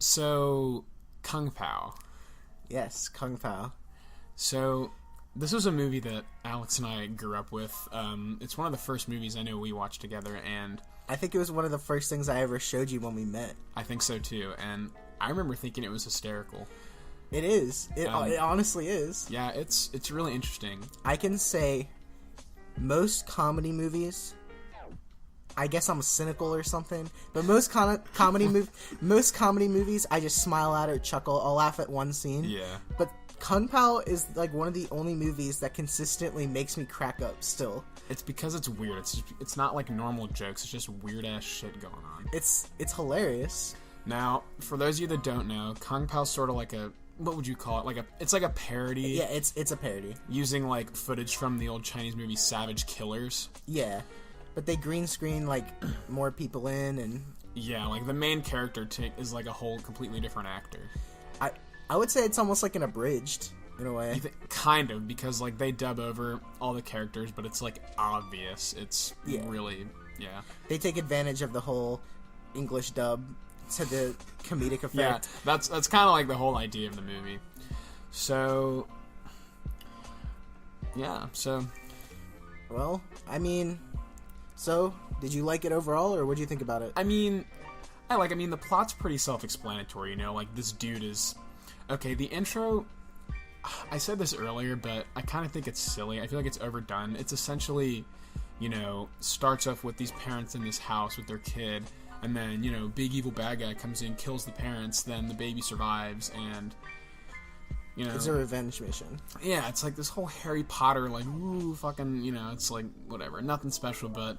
So, Kung Pow. Yes, Kung Pow. So, this was a movie that Alex and I grew up with. It's one of the first movies I know we watched together, and I think it was one of the first things I ever showed you when we met. I think so too, and I remember thinking it was hysterical. It is. It honestly is. Yeah, it's really interesting. I can say most comedy movies, I guess I'm cynical or something, but most comedy movies, I just smile at or chuckle. I'll laugh at one scene. Yeah. But Kung Pow is like one of the only movies that consistently makes me crack up still. It's because it's weird. It's not like normal jokes. It's just weird ass shit going on. It's hilarious. Now, for those of you that don't know, Kung Pao's sort of like a, what would you call it? It's like a parody. Yeah, it's a parody. Using like footage from the old Chinese movie Savage Killers. Yeah. But they green screen like more people in, and yeah, like the main character is like a whole completely different actor. I would say it's almost like an abridged in a way. Kind of, because like they dub over all the characters, but it's like obvious. It's really They take advantage of the whole English dub to the comedic effect. Yeah, that's kind of like the whole idea of the movie. So yeah, well, I mean, so did you like it overall, or what do you think about it? I mean, the plot's pretty self-explanatory, you know, like this dude is okay, the intro, I said this earlier, but I kind of think it's silly. I feel like it's overdone. It's essentially, you know, starts off with these parents in this house with their kid, and then, you know, big evil bad guy comes in, kills the parents, then the baby survives, and, you know, it's a revenge mission. Yeah, it's like this whole Harry Potter, like, ooh, fucking, you know, it's like, whatever, nothing special, but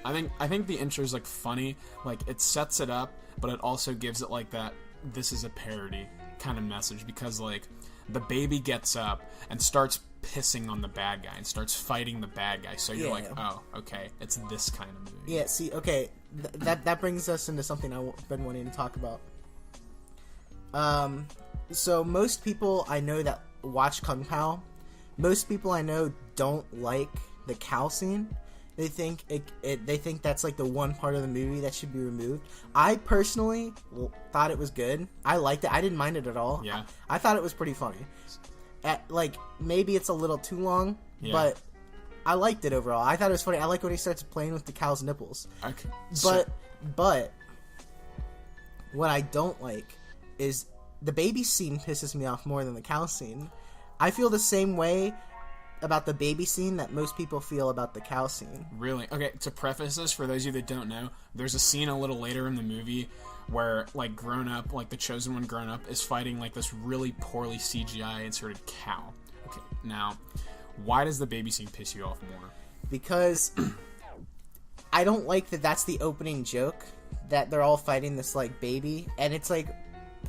I think the intro's, like, funny. Like, it sets it up, but it also gives it, like, that this is a parody kind of message, because, like, the baby gets up and starts pissing on the bad guy and starts fighting the bad guy, so you're like, oh, okay, it's this kind of movie. Yeah, see, okay, that brings us into something I've been wanting to talk about. So most people I know that watch Kung Pow, most people I know don't like the cow scene. They think they think that's like the one part of the movie that should be removed. I personally thought it was good. I liked it. I didn't mind it at all. Yeah. I thought it was pretty funny. Like, maybe it's a little too long, but I liked it overall. I thought it was funny. I like when he starts playing with the cow's nipples. Okay. But what I don't like is the baby scene pisses me off more than the cow scene. I feel the same way about the baby scene that most people feel about the cow scene. Really? Okay, to preface this, for those of you that don't know, there's a scene a little later in the movie where, like, grown-up, like, the chosen one grown-up is fighting, like, this really poorly CGI inserted cow. Okay, now, why does the baby scene piss you off more? Because I don't like that that's the opening joke, that they're all fighting this, like, baby, and it's, like,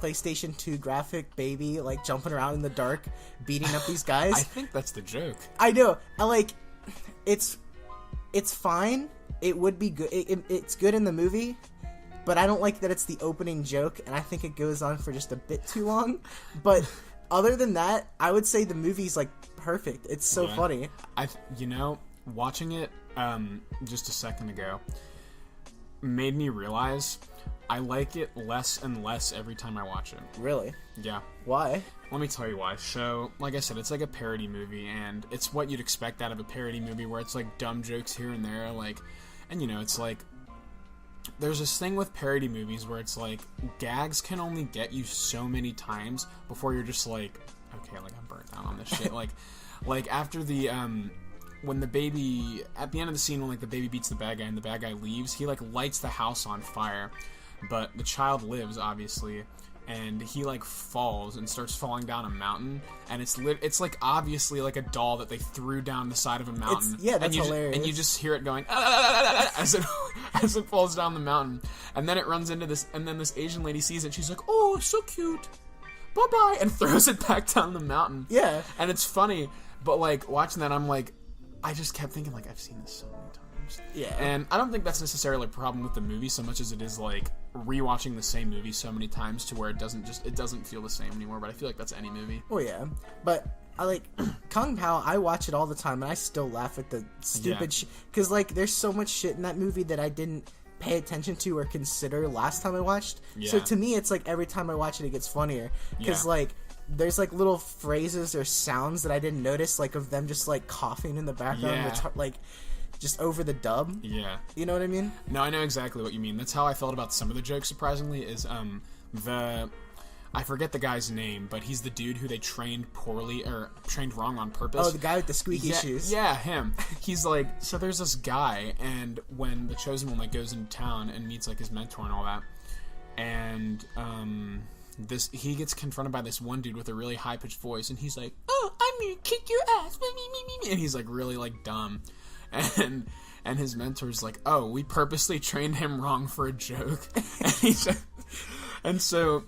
PlayStation 2 graphic baby, like, jumping around in the dark, beating up these guys. I think that's the joke. I know. It's fine. It would be good. It's good in the movie, but I don't like that it's the opening joke, and I think it goes on for just a bit too long. But other than that, I would say the movie's, like, perfect. It's so funny. You know, watching it just a second ago made me realize I like it less and less every time I watch it. Really? Yeah. Why? Let me tell you why. So, like I said, it's like a parody movie, and it's what you'd expect out of a parody movie, where it's like dumb jokes here and there, like, and you know, it's like, there's this thing with parody movies where it's like, gags can only get you so many times before you're just like, okay, like, I'm burnt out on this shit. like after the, when the baby, at the end of the scene when, like, the baby beats the bad guy and the bad guy leaves, he, like, lights the house on fire. But the child lives, obviously, and he, like, falls and starts falling down a mountain, and it's like, obviously, like, a doll that they threw down the side of a mountain. That's hilarious. And you just hear it going, as it falls down the mountain. And then it runs into this, and then this Asian lady sees it, she's like, oh, so cute, bye-bye, and throws it back down the mountain. Yeah. And it's funny, but, like, watching that, I'm like, I just kept thinking, like, I've seen this so many times. Yeah. And I don't think that's necessarily a problem with the movie so much as it is, like, rewatching the same movie so many times to where it doesn't feel the same anymore, but I feel like that's any movie. Oh, yeah. But I like Kung Pow, I watch it all the time, and I still laugh at the stupid shit. Because, like, there's so much shit in that movie that I didn't pay attention to or consider last time I watched. Yeah. So to me, it's like every time I watch it, it gets funnier. Because, Yeah. like, there's, like, little phrases or sounds that I didn't notice, like, of them just, like, coughing in the background, Yeah. like, just over the dub. Yeah. You know what I mean? No, I know exactly what you mean. That's how I felt about some of the jokes, surprisingly, is, I forget the guy's name, but he's the dude who they trained poorly, or trained wrong on purpose. Oh, the guy with the squeaky shoes. Yeah, him. He's like, so there's this guy, and when the Chosen One, like, goes into town and meets, like, his mentor and all that, and, he gets confronted by this one dude with a really high-pitched voice, and he's like, oh, I'm gonna kick your ass, and he's, like, really, like, dumb, and his mentor's like, oh, we purposely trained him wrong for a joke, and so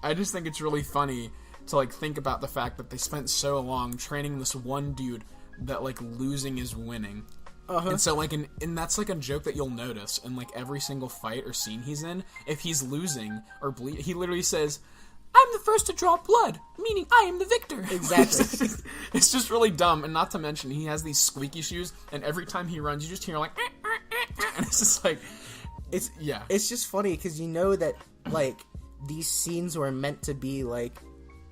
I just think it's really funny to, like, think about the fact that they spent so long training this one dude that, like, losing is winning. Uh-huh. And so, like, and that's, like, a joke that you'll notice in, like, every single fight or scene he's in. If he's losing or bleed, he literally says, I'm the first to draw blood, meaning I am the victor. Exactly. It's just really dumb, and not to mention, he has these squeaky shoes, and every time he runs, you just hear, like, and it's just, like, It's just funny, because you know that, like, these scenes were meant to be, like,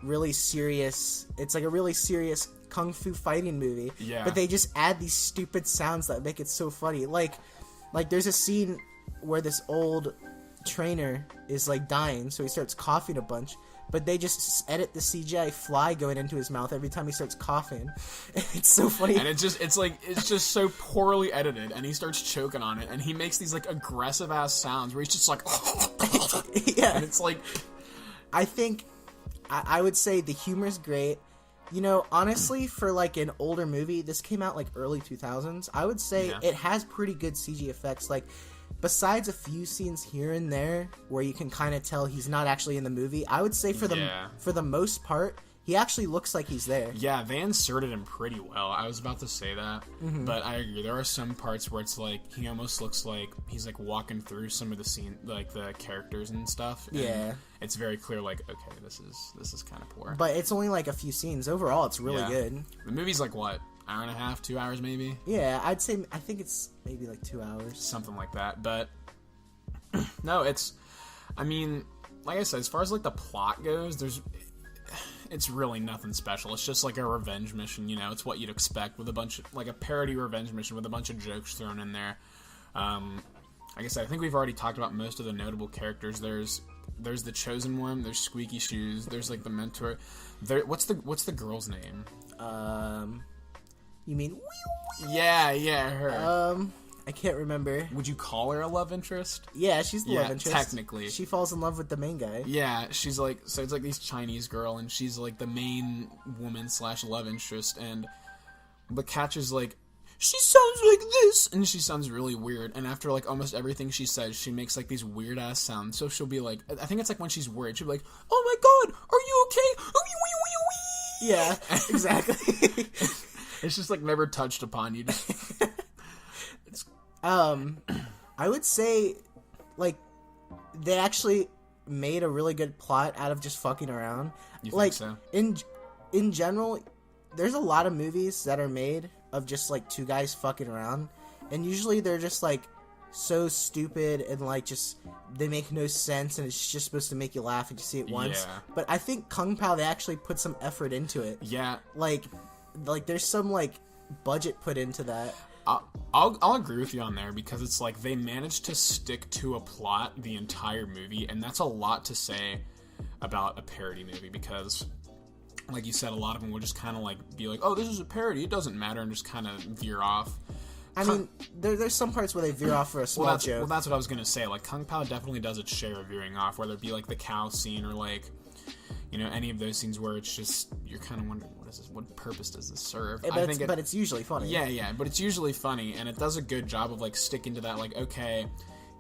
really serious. It's like a really serious kung fu fighting movie. Yeah. But they just add these stupid sounds that make it so funny. Like there's a scene where this old trainer is, like, dying, so he starts coughing a bunch. But they just edit the CGI fly going into his mouth every time he starts coughing. It's so funny. And it's just so poorly edited, and he starts choking on it, and he makes these, like, aggressive ass sounds where he's just like, Yeah. and it's like, I think I would say the humor's great. You know, honestly, for, like, an older movie, this came out, like, early 2000s. I would say Yeah. it has pretty good CG effects. Like, besides a few scenes here and there where you can kind of tell he's not actually in the movie, I would say for the most part, he actually looks like he's there. yeah, they inserted him pretty well. I was about to say that, Mm-hmm. but I agree. There are some parts where it's like he almost looks like he's, like, walking through some of the scene, like the characters and stuff. And Yeah. it's very clear, like, okay, this is kind of poor. But it's only, like, a few scenes. Overall, it's really Yeah. good. The movie's like what, hour and a half, 2 hours maybe, Yeah, I think it's maybe, like, 2 hours. something like that. But no, I mean, like I said, as far as, like, the plot goes, it's really nothing special. It's just like a revenge mission, you know. It's what you'd expect with a bunch of, like, a parody revenge mission with a bunch of jokes thrown in there. Like I said, I think we've already talked about most of the notable characters. There's the Chosen One. There's Squeaky Shoes. There's, like, the mentor. What's the girl's name? You mean... Yeah, her. I can't remember. Would you call her a love interest? Yeah, she's the love interest. Technically. She falls in love with the main guy. Yeah, she's like, so it's like this Chinese girl, and she's like the main woman / love interest, and the catch is like, she sounds like this, and she sounds really weird, and after, like, almost everything she says, she makes, like, these weird ass sounds. So she'll be like, I think it's like when she's worried, she'll be like, oh my god, are you okay? Yeah, exactly. It's just, like, never touched upon. You just I would say, like, they actually made a really good plot out of just fucking around. You Like, think so? in general, there's a lot of movies that are made of just, like, two guys fucking around, and usually they're just, like, so stupid and, like, just they make no sense, and it's just supposed to make you laugh if you see it once. Yeah. But I think Kung Pow, they actually put some effort into it. Yeah. Like there's some, like, budget put into that. I'll agree with you on there, because it's like they managed to stick to a plot the entire movie, and that's a lot to say about a parody movie, because, like you said, a lot of them would just kind of, like, be like, oh, this is a parody, it doesn't matter, and just kind of veer off. I mean, there's some parts where they veer off for a small joke. Well, that's what I was gonna say. Like, Kung Pow definitely does its share of veering off, whether it be, like, the cow scene or, like, you know, any of those scenes where it's just, you're kind of wondering, what is this? What purpose does this serve? But it's usually funny. Yeah, but it's usually funny, and it does a good job of, like, sticking to that, like, okay,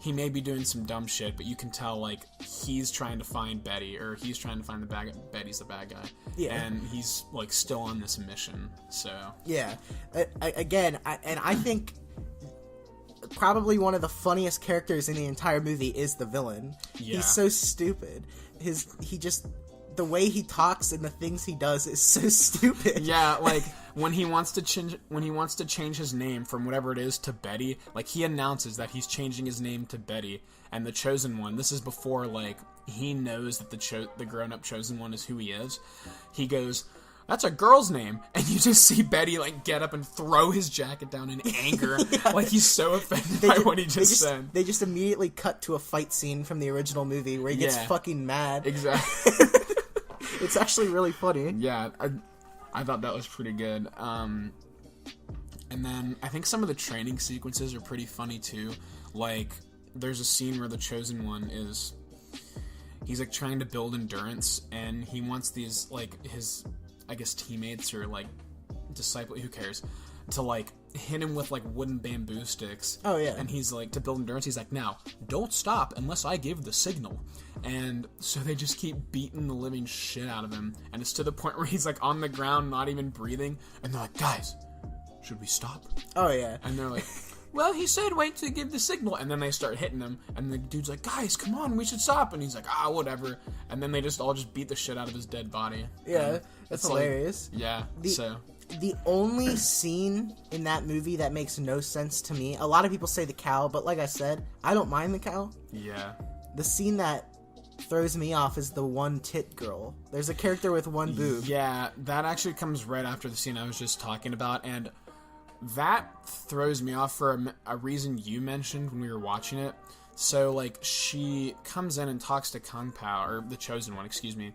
he may be doing some dumb shit, but you can tell, like, he's trying to find Betty, or he's trying to find Betty's the bad guy. Yeah. And he's, like, still on this mission, so. Yeah. I think probably one of the funniest characters in the entire movie is the villain. Yeah. He's so stupid. the way he talks and the things he does is so stupid. Yeah, like when he wants to change his name from whatever it is to Betty, like he announces that he's changing his name to Betty, and the chosen one. This is before like he knows that the grown-up chosen one is who he is. He goes, "That's a girl's name," and you just see Betty like get up and throw his jacket down in anger, Yeah. Like he's so offended by what he just said. They just immediately cut to a fight scene from the original movie where he gets fucking mad. Exactly. It's actually really funny. Yeah, I thought that was pretty good. And then I think some of the training sequences are pretty funny too. Like, there's a scene where the chosen one he's like trying to build endurance, and he wants these like his, I guess, teammates or like disciple, who cares, to like hit him with like wooden bamboo sticks. Oh yeah. And he's like, to build endurance, he's like, "Now don't stop unless I give the signal." And so they just keep beating the living shit out of him, and it's to the point where he's like on the ground, not even breathing, and they're like, "Guys, should we stop?" Oh yeah. And they're like, "Well, he said wait to give the signal," and then they start hitting him, and the dude's like, "Guys, come on, we should stop," and he's like, whatever, and then they just all beat the shit out of his dead body. Yeah, and that's hilarious. Like, yeah, The only scene in that movie that makes no sense to me, a lot of people say the cow, but like I said, I don't mind the cow. Yeah. The scene that throws me off is the one tit girl. There's a character with one boob. Yeah, that actually comes right after the scene I was just talking about, and that throws me off for a reason you mentioned when we were watching it. So, like, she comes in and talks to Kung Pow, or the Chosen One, excuse me,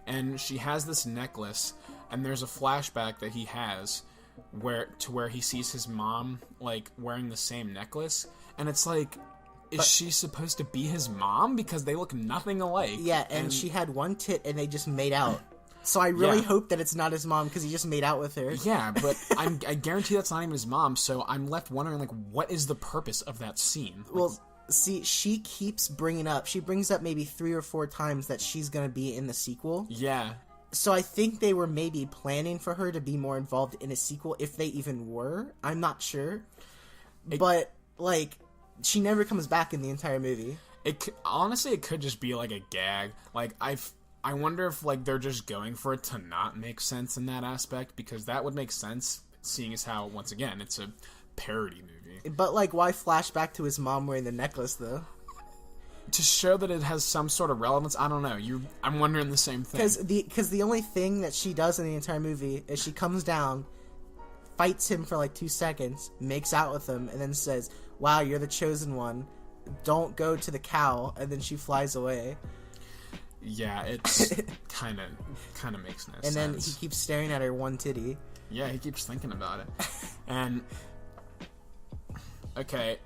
and she has this necklace, and there's a flashback that he has where he sees his mom, like, wearing the same necklace, and it's like, is she supposed to be his mom? Because they look nothing alike. Yeah, and she had one tit, and they just made out. So I really hope that it's not his mom, because he just made out with her. Yeah, but I guarantee that's not even his mom, so I'm left wondering, like, what is the purpose of that scene? Like, Well, see, she brings up maybe 3 or 4 times that she's gonna be in the sequel. yeah. So I think they were maybe planning for her to be more involved in a sequel, if they even were. I'm not sure. But, like, she never comes back in the entire movie. Honestly, it could just be, like, a gag. Like, I wonder if, like, they're just going for it to not make sense in that aspect, because that would make sense, seeing as how, once again, it's a parody movie. But, like, why flash back to his mom wearing the necklace, though? To show that it has some sort of relevance, I don't know. I'm wondering the same thing. Because the only thing that she does in the entire movie is she comes down, fights him for like 2 seconds, makes out with him, and then says, "Wow, you're the chosen one. Don't go to the cow," and then she flies away. Yeah, it's kind of makes no sense. And then he keeps staring at her one titty. Yeah, he keeps thinking about it. And okay,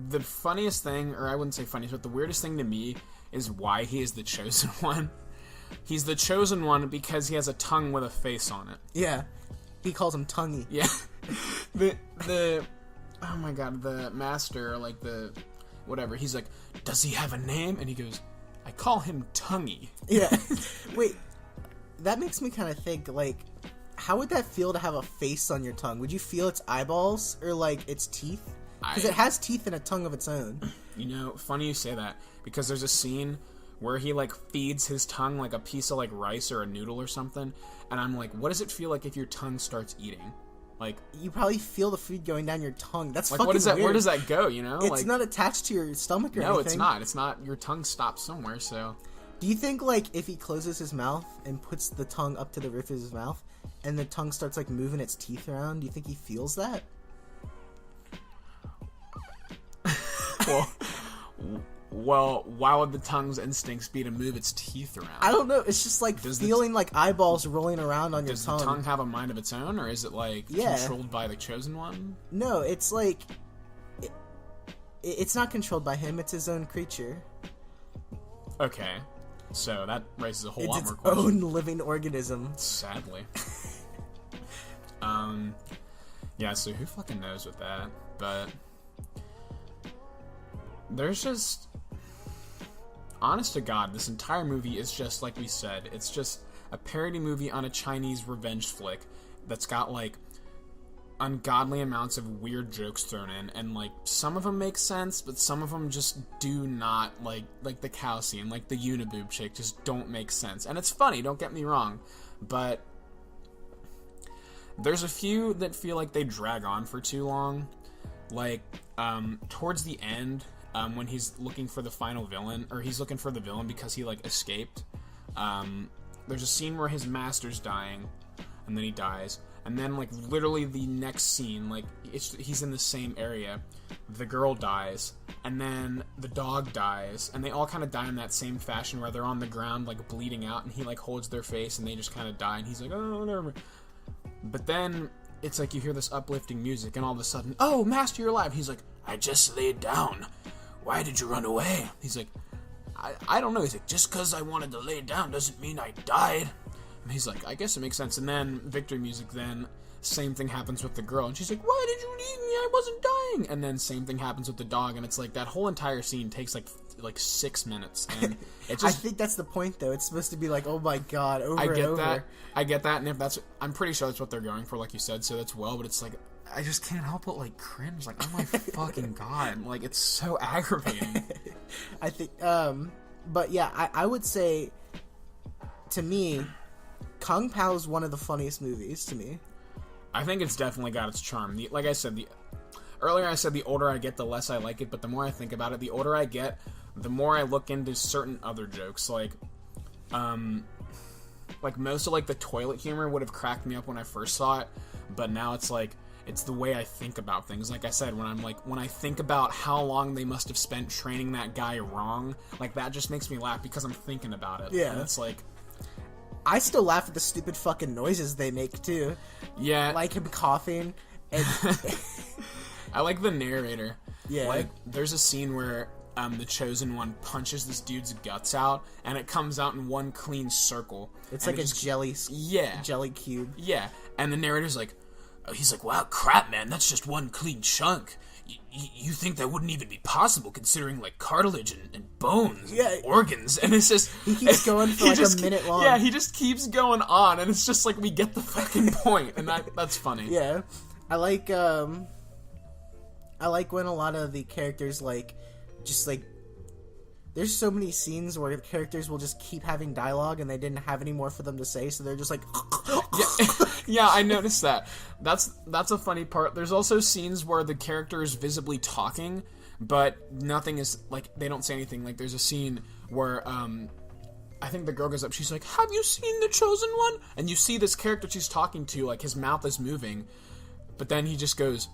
the funniest thing, or I wouldn't say funniest, but the weirdest thing to me is why he is the chosen one. He's the chosen one because he has a tongue with a face on it. Yeah. He calls him Tonguey. Yeah. the oh my god, the master, like the whatever, he's like, "Does he have a name?" And he goes, "I call him Tonguey." Yeah. Wait, that makes me kind of think, like, how would that feel to have a face on your tongue? Would you feel its eyeballs or, like, its teeth? Because it has teeth and a tongue of its own. You know, funny you say that, because there's a scene where he, like, feeds his tongue, like, a piece of, like, rice or a noodle or something, and I'm like, what does it feel like if your tongue starts eating? Like, you probably feel the food going down your tongue. That's like, fucking weird. where does that go, you know? It's like, not attached to your stomach or anything. No, it's not. It's not. Your tongue stops somewhere, so... Do you think, like, if he closes his mouth and puts the tongue up to the roof of his mouth, and the tongue starts, like, moving its teeth around, do you think he feels that? Well, why would the tongue's instincts be to move its teeth around? I don't know. It's just like feeling like eyeballs rolling around on your tongue. Does the tongue have a mind of its own, or is it like controlled by the chosen one? No, it's like it's not controlled by him. It's his own creature. Okay, so that raises a whole lot more questions. questions. It's its own living organism. Sadly. Yeah. So who fucking knows with that? But there's just, honest to God, this entire movie is just like we said. It's just a parody movie on a Chinese revenge flick that's got like ungodly amounts of weird jokes thrown in, and like some of them make sense, but some of them just do not. Like the cow scene, like the uniboob chick, just don't make sense. And it's funny, don't get me wrong, but there's a few that feel like they drag on for too long. Like towards the end, when he's looking for the final villain, or he's looking for the villain because he like escaped. There's a scene where his master's dying, and then he dies. And then, like, literally the next scene, like, he's in the same area. The girl dies, and then the dog dies, and they all kind of die in that same fashion where they're on the ground, like, bleeding out, and he, like, holds their face, and they just kind of die, and he's like, oh, whatever. But then it's like you hear this uplifting music, and all of a sudden, oh, Master, you're alive. He's like, I just laid down. Why did you run away? He's like, I don't know. He's like, just because I wanted to lay down doesn't mean I died. And he's like, I guess it makes sense. And then victory music, then same thing happens with the girl. And she's like, why did you leave me? I wasn't dying. And then same thing happens with the dog. And it's like that whole entire scene takes like 6 minutes. And it just, I think that's the point, though. It's supposed to be like, oh my god, over and over. I get that. And if that's, I'm pretty sure that's what they're going for, like you said. So that's well. But it's like, I just can't help but like cringe. Like, oh my fucking god. Like, it's so aggravating. I think, but yeah, I would say, to me, Kung Pow is one of the funniest movies to me. I think it's definitely got its charm. Like I said, earlier I said the older I get, the less I like it, but the more I think about it, the older I get, the more I look into certain other jokes. Like most of like the toilet humor would have cracked me up when I first saw it, but now it's like, it's the way I think about things. Like I said, when I think about how long they must have spent training that guy wrong, like that just makes me laugh because I'm thinking about it. Yeah. And it's like, I still laugh at the stupid fucking noises they make, too. Yeah. Like him coughing. And I like the narrator. Yeah. Like, there's a scene where the Chosen One punches this dude's guts out, and it comes out in one clean circle. It's like a jelly cube. Yeah. And the narrator's like, he's like, wow, crap, man, that's just one clean chunk. You think that wouldn't even be possible considering like cartilage and bones and organs, and it's just he keeps going for like a minute long. Yeah, he just keeps going on, and it's just like we get the fucking point, and that's funny. Yeah, I like when a lot of the characters like just like there's so many scenes where the characters will just keep having dialogue and they didn't have any more for them to say, so they're just like yeah, I noticed that. That's a funny part. There's also scenes where the character is visibly talking, but nothing is, like, they don't say anything. Like, there's a scene where, I think the girl goes up, she's like, have you seen the Chosen One? And you see this character she's talking to, like, his mouth is moving, but then he just goes,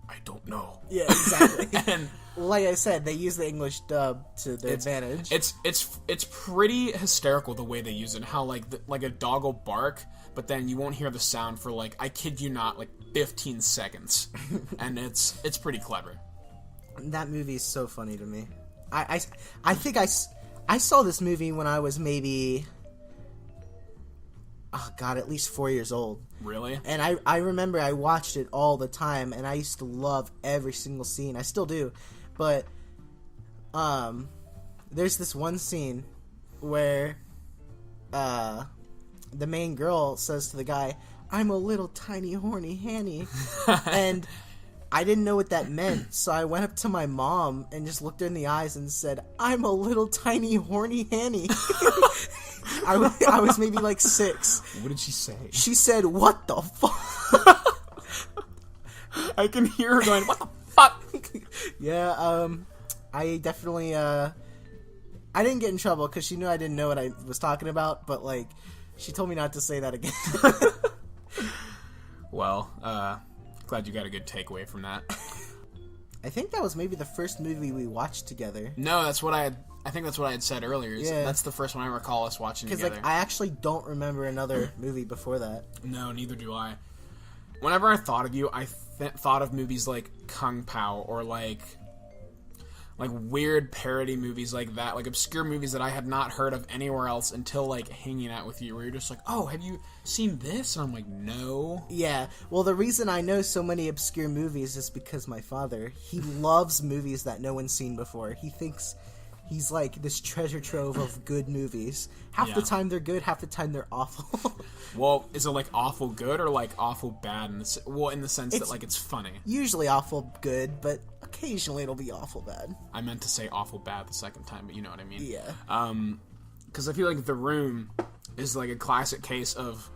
I don't know. Yeah, exactly. And like I said, they use the English dub to their advantage. It's pretty hysterical the way they use it. And how like a dog will bark, but then you won't hear the sound for like, I kid you not, like 15 seconds, and it's pretty clever. That movie is so funny to me. I think I saw this movie when I was maybe, oh god, at least 4 years old. Really? And I remember I watched it all the time, and I used to love every single scene. I still do. But, there's this one scene where, the main girl says to the guy, I'm a little tiny horny hanny. And I didn't know what that meant, so I went up to my mom and just looked her in the eyes and said, I'm a little tiny horny hanny. I was maybe like 6. What did she say? She said, what the fuck? I can hear her going, what the fuck? Yeah, I definitely, I didn't get in trouble because she knew I didn't know what I was talking about, but, like, she told me not to say that again. Well, glad you got a good takeaway from that. I think that was maybe the first movie we watched together. No, that's what I think that's what I had said earlier. Yeah. That's the first one I recall us watching together. Because, like, I actually don't remember another movie before that. No, neither do I. Whenever I thought of you, I thought of movies like Kung Pow or like weird parody movies like that, like obscure movies that I had not heard of anywhere else until like hanging out with you, where you're just like, oh, have you seen this? And I'm like, no. Yeah, well, the reason I know so many obscure movies is because my father, he loves movies that no one's seen before. He thinks he's like this treasure trove of good movies. Half the time they're good, half the time they're awful. Well, is it like awful good or like awful bad? In the sense that like it's funny. Usually awful good, but occasionally it'll be awful bad. I meant to say awful bad the second time, but you know what I mean. Yeah. Because I feel like The Room is like a classic case of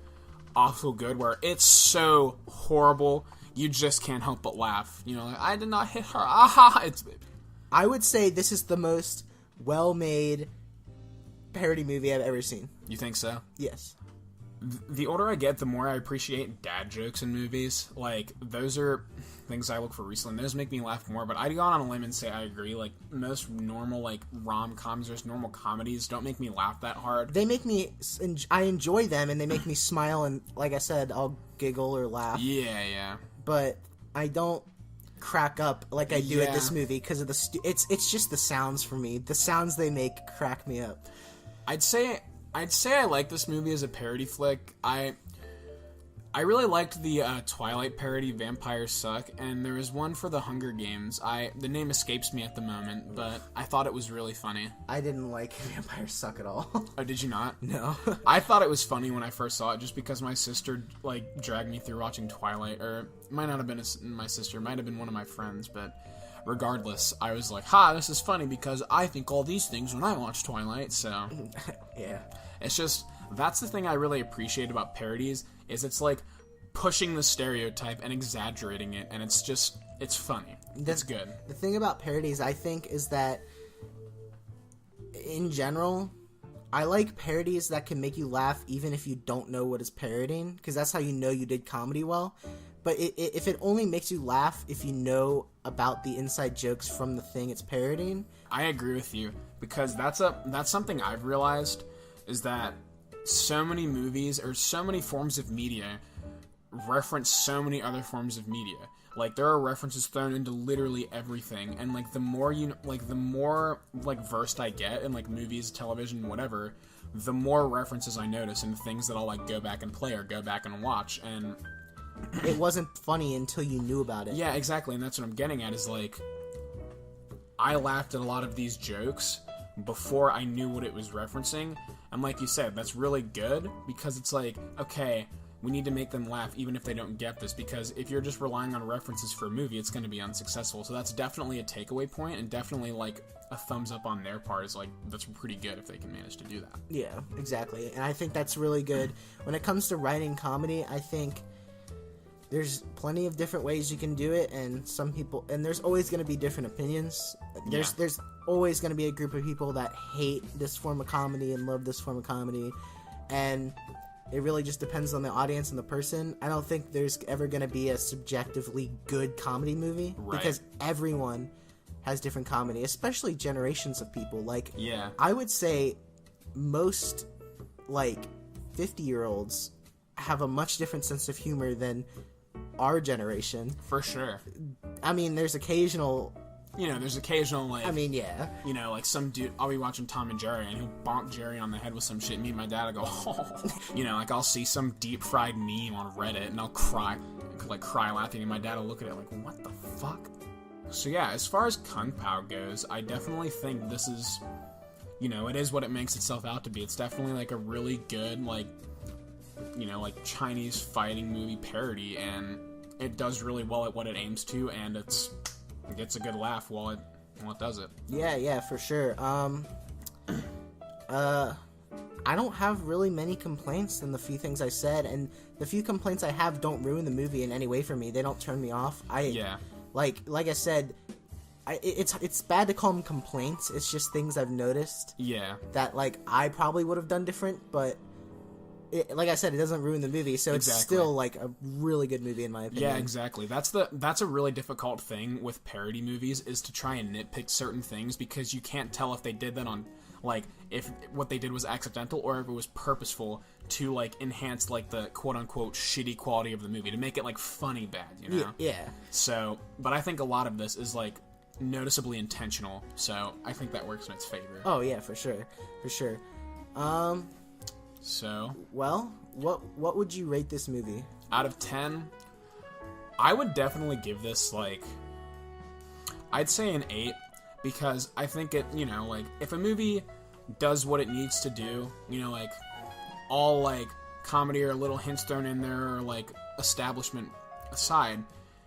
awful good, where it's so horrible you just can't help but laugh. You know, like, I did not hit her. Aha! I would say this is the most well-made parody movie I've ever seen. You think so? Yes. The older I get, the more I appreciate dad jokes in movies. Like, those are things I look for recently. Those make me laugh more, but I'd go on a limb and say I agree. Like, most normal, like, rom-coms or normal comedies don't make me laugh that hard. They make me... I enjoy them, and they make me smile, and like I said, I'll giggle or laugh. Yeah. But I don't crack up like I do at this movie because of the... It's just the sounds for me. The sounds they make crack me up. I'd say I like this movie as a parody flick. I really liked the Twilight parody, Vampires Suck, and there was one for the Hunger Games. The name escapes me at the moment, but I thought it was really funny. I didn't like Vampires Suck at all. Oh, did you not? No. I thought it was funny when I first saw it, just because my sister, like, dragged me through watching Twilight, or it might not have been my sister, it might have been one of my friends, but regardless, I was like, this is funny because I think all these things when I watch Twilight, so... Yeah. It's just, that's the thing I really appreciate about parodies, is it's like pushing the stereotype and exaggerating it, and it's funny. It's good. The thing about parodies, I think, is that in general, I like parodies that can make you laugh even if you don't know what it's parodying, because that's how you know you did comedy well. But if it only makes you laugh if you know about the inside jokes from the thing it's parodying. I agree with you, because that's something I've realized, is that so many movies or so many forms of media reference so many other forms of media. Like, there are references thrown into literally everything, and like the more versed I get in like movies, television, whatever, the more references I notice and things that I'll like go back and play or go back and watch, and it wasn't funny until you knew about it. Yeah, exactly, and that's what I'm getting at, is like, I laughed at a lot of these jokes before I knew what it was referencing, and like you said, that's really good, because it's like, okay, we need to make them laugh even if they don't get this, because if you're just relying on references for a movie, it's going to be unsuccessful. So that's definitely a takeaway point, and definitely like a thumbs up on their part, is like, that's pretty good if they can manage to do that. Yeah, exactly, and I think that's really good. When it comes to writing comedy, I think there's plenty of different ways you can do it, and some people, and there's always going to be different opinions. There's always going to be a group of people that hate this form of comedy and love this form of comedy, and it really just depends on the audience and the person. I don't think there's ever going to be a subjectively good comedy movie, because everyone has different comedy, especially generations of people. Like, I would say most, like, 50-year-olds have a much different sense of humor than our generation. For sure. I mean, there's occasional, like... I mean, yeah. You know, like, some dude... I'll be watching Tom and Jerry, and he'll bonk Jerry on the head with some shit. Me and my dad will go, oh. You know, like, I'll see some deep-fried meme on Reddit, and I'll cry laughing, and my dad will look at it like, what the fuck? So, yeah, as far as Kung Pow goes, I definitely think this is... You know, it is what it makes itself out to be. It's definitely, like, a really good, like... You know, like, Chinese fighting movie parody, and it does really well at what it aims to, and it gets a good laugh while it does it. Yeah, for sure. I don't have really many complaints than the few things I said, and the few complaints I have don't ruin the movie in any way for me. They don't turn me off. Like I said, it's bad to call them complaints. It's just things I've noticed. Yeah. That, like, I probably would have done different, but... like I said, it doesn't ruin the movie, so it's still, like, a really good movie in my opinion. Yeah, exactly. That's a really difficult thing with parody movies, is to try and nitpick certain things, because you can't tell if they did that on, like, if what they did was accidental or if it was purposeful to, like, enhance, like, the quote-unquote shitty quality of the movie, to make it, like, funny bad, you know? Yeah. So, but I think a lot of this is, like, noticeably intentional, so I think that works in its favor. Oh, yeah, for sure. So, well, what would you rate this movie? Out of 10, I would definitely give this, like, I'd say an 8, because I think it, you know, like, if a movie does what it needs to do, you know, like, all, like, comedy or little hints thrown in there, or, like, establishment aside,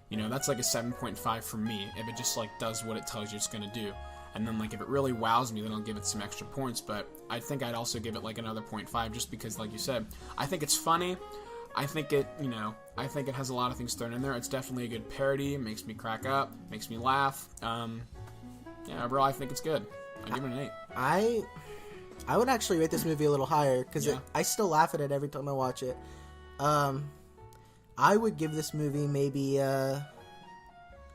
you know, that's, like, a 7.5 for me, if it just, like, does what it tells you it's gonna do. And then, like, if it really wows me, then I'll give it some extra points, but I think I'd also give it, like, another 0.5, just because, like you said, I think it's funny. I think it, you know, I think it has a lot of things thrown in there. It's definitely a good parody. It makes me crack up, makes me laugh. Yeah, overall, I think it's good. I give it an 8. I would actually rate this movie a little higher, because Yeah. I still laugh at it every time I watch it. I would give this movie maybe a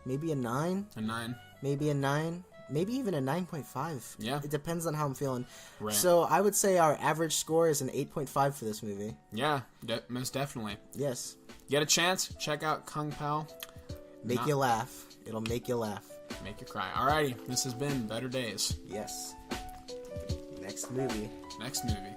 9. A 9. Maybe a 9. Maybe even a 9.5. Yeah. It depends on how I'm feeling. Right. So I would say our average score is an 8.5 for this movie. Yeah, most definitely. Yes. Get a chance, check out Kung Pow. Make you laugh. It'll make you laugh. Make you cry. Alrighty, this has been Better Days. Yes. Next movie. Next movie.